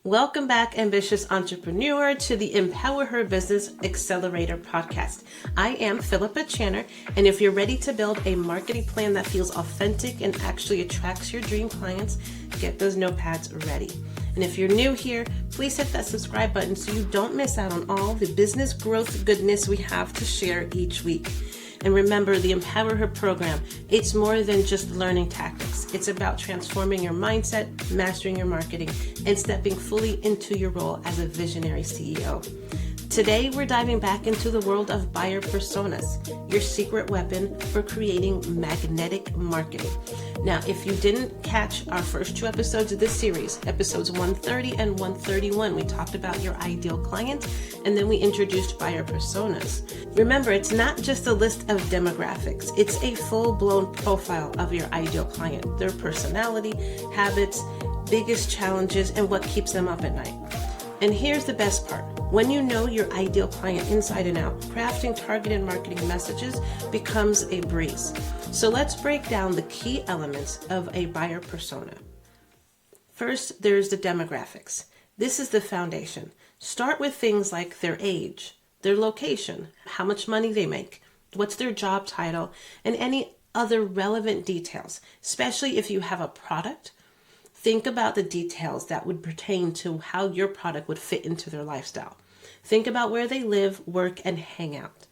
Welcome back, ambitious entrepreneur, to the Empower Her Business Accelerator podcast. I am Philippa Channer, and if you're ready to build a marketing plan that feels authentic and actually attracts your dream clients, get those notepads ready. And if you're new here, please hit that subscribe button so you don't miss out on all the business growth goodness we have to share each week. And remember, the Empower Her program, it's more than just learning tactics. It's about transforming your mindset, mastering your marketing, and stepping fully into your role as a visionary CEO. Today, we're diving back into the world of buyer personas, your secret weapon for creating magnetic marketing. Now, if you didn't catch our first two episodes of this series, episodes 130 and 131, we talked about your ideal client, and then we introduced buyer personas. Remember, it's not just a list of demographics. It's a full-blown profile of your ideal client, their personality, habits, biggest challenges, and what keeps them up at night. And here's the best part. When you know your ideal client inside and out, crafting targeted marketing messages becomes a breeze. So let's break down the key elements of a buyer persona. First, there's the demographics. This is the foundation. Start with things like their age, their location, how much money they make, what's their job title, and any other relevant details, especially if you have a product. Think about the details that would pertain to how your product would fit into their lifestyle. Think about where they live, work, and hang out.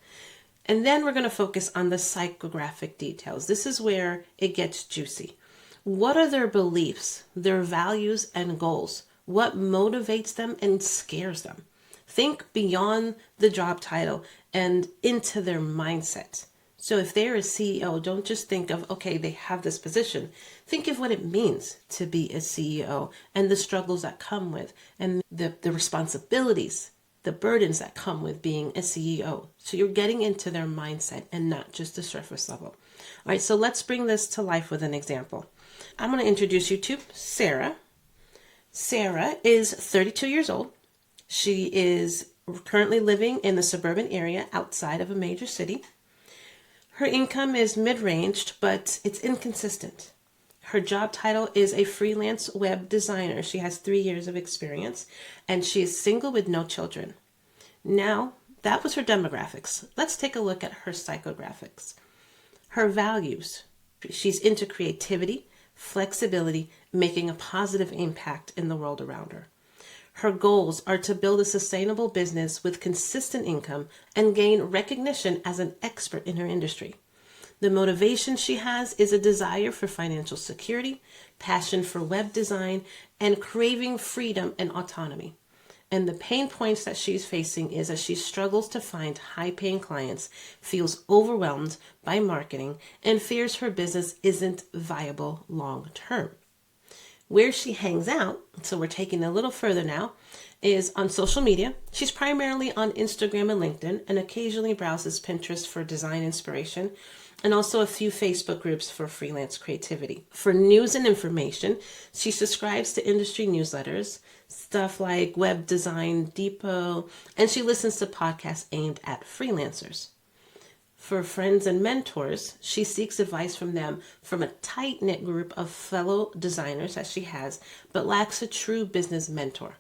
And then we're going to focus on the psychographic details. This is where it gets juicy. What are their beliefs, their values, and goals? What motivates them and scares them? Think beyond the job title and into their mindset. So if they're a CEO, don't just think of, okay, they have this position. Think of what it means to be a CEO and the struggles that come with, and the responsibilities, the burdens that come with being a CEO. So you're getting into their mindset and not just the surface level. All right, so let's bring this to life with an example. I'm going to introduce you to Sara. Sara is 32 years old. She is currently living in the suburban area outside of a major city. Her income is mid-ranged, but it's inconsistent. Her job title is a freelance web designer. She has 3 years of experience, and she is single with no children. Now, that was her demographics. Let's take a look at her psychographics. Her values. She's into creativity, flexibility, making a positive impact in the world around her. Her goals are to build a sustainable business with consistent income and gain recognition as an expert in her industry. The motivation she has is a desire for financial security, passion for web design, and craving freedom and autonomy. And the pain points that she's facing is that she struggles to find high-paying clients, feels overwhelmed by marketing, and fears her business isn't viable long-term. Where she hangs out, so we're taking it a little further now, is on social media. She's primarily on Instagram and LinkedIn, and occasionally browses Pinterest for design inspiration, and also a few Facebook groups for freelance creativity. For news and information, she subscribes to industry newsletters, stuff like Web Design Depot, and she listens to podcasts aimed at freelancers. For friends and mentors, she seeks advice from them from a tight-knit group of fellow designers that she has, but lacks a true business mentor.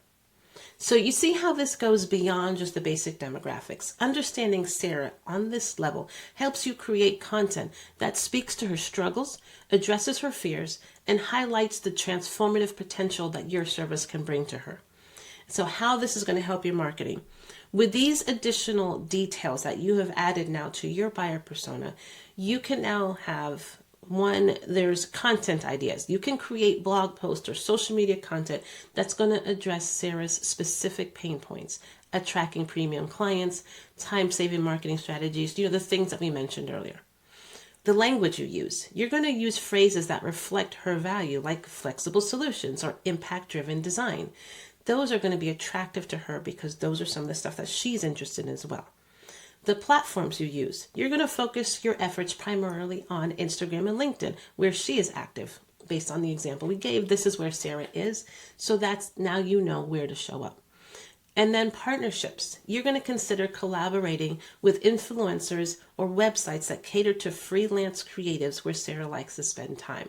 So you see how this goes beyond just the basic demographics. Understanding Sara on this level helps you create content that speaks to her struggles, addresses her fears, and highlights the transformative potential that your service can bring to her. So how this is going to help your marketing. With these additional details that you have added now to your buyer persona, you can now have there's content ideas. You can create blog posts or social media content that's going to address Sara's specific pain points, attracting premium clients, time-saving marketing strategies, the things that we mentioned earlier. The language you use, you're going to use phrases that reflect her value, like flexible solutions or impact-driven design. Those are going to be attractive to her because those are some of the stuff that she's interested in as well. The platforms you use, you're going to focus your efforts primarily on Instagram and LinkedIn, where she is active. Based on the example we gave, this is where Sara is. So that's now you know where to show up. And then partnerships. You're going to consider collaborating with influencers or websites that cater to freelance creatives where Sara likes to spend time.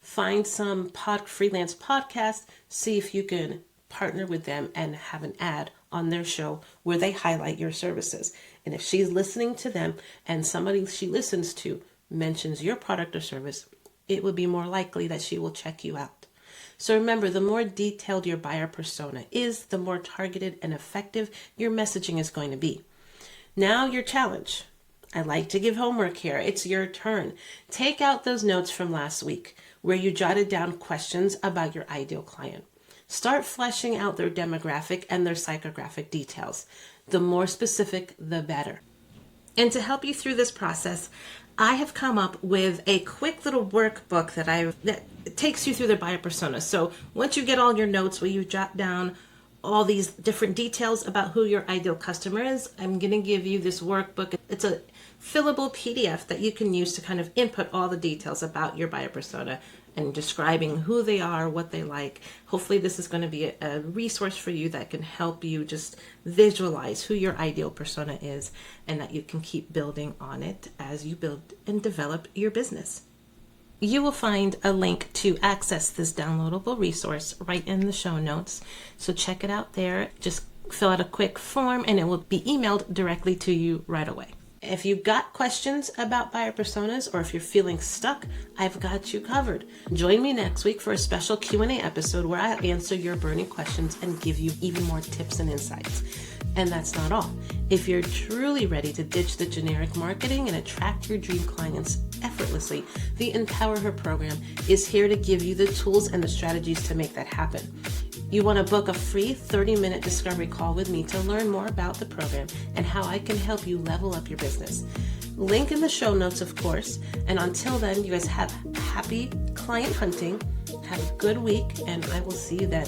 Find some freelance podcasts, see if you can partner with them and have an ad on their show where they highlight your services. And if she's listening to them and somebody she listens to mentions your product or service, it would be more likely that she will check you out. So remember, the more detailed your buyer persona is, the more targeted and effective your messaging is going to be. Now your challenge. I like to give homework here. It's your turn. Take out those notes from last week where you jotted down questions about your ideal client. Start fleshing out their demographic and their psychographic details. The more specific, the better. And to help you through this process, I have come up with a quick little workbook that takes you through their buyer persona. So once you get all your notes where you jot down all these different details about who your ideal customer is, I'm going to give you this workbook. It's a fillable PDF that you can use to kind of input all the details about your buyer persona and describing who they are, what they like. Hopefully this is going to be a resource for you that can help you just visualize who your ideal persona is, and that you can keep building on it as you build and develop your business. You will find a link to access this downloadable resource right in the show notes. So check it out there. Just fill out a quick form and it will be emailed directly to you right away. If you've got questions about buyer personas, or if you're feeling stuck, I've got you covered. Join me next week for a special Q&A episode where I answer your burning questions and give you even more tips and insights. And that's not all. If you're truly ready to ditch the generic marketing and attract your dream clients effortlessly, the Empower Her program is here to give you the tools and the strategies to make that happen. You want to book a free 30-minute discovery call with me to learn more about the program and how I can help you level up your business. Link in the show notes, of course. And until then, you guys have happy client hunting. Have a good week, and I will see you then.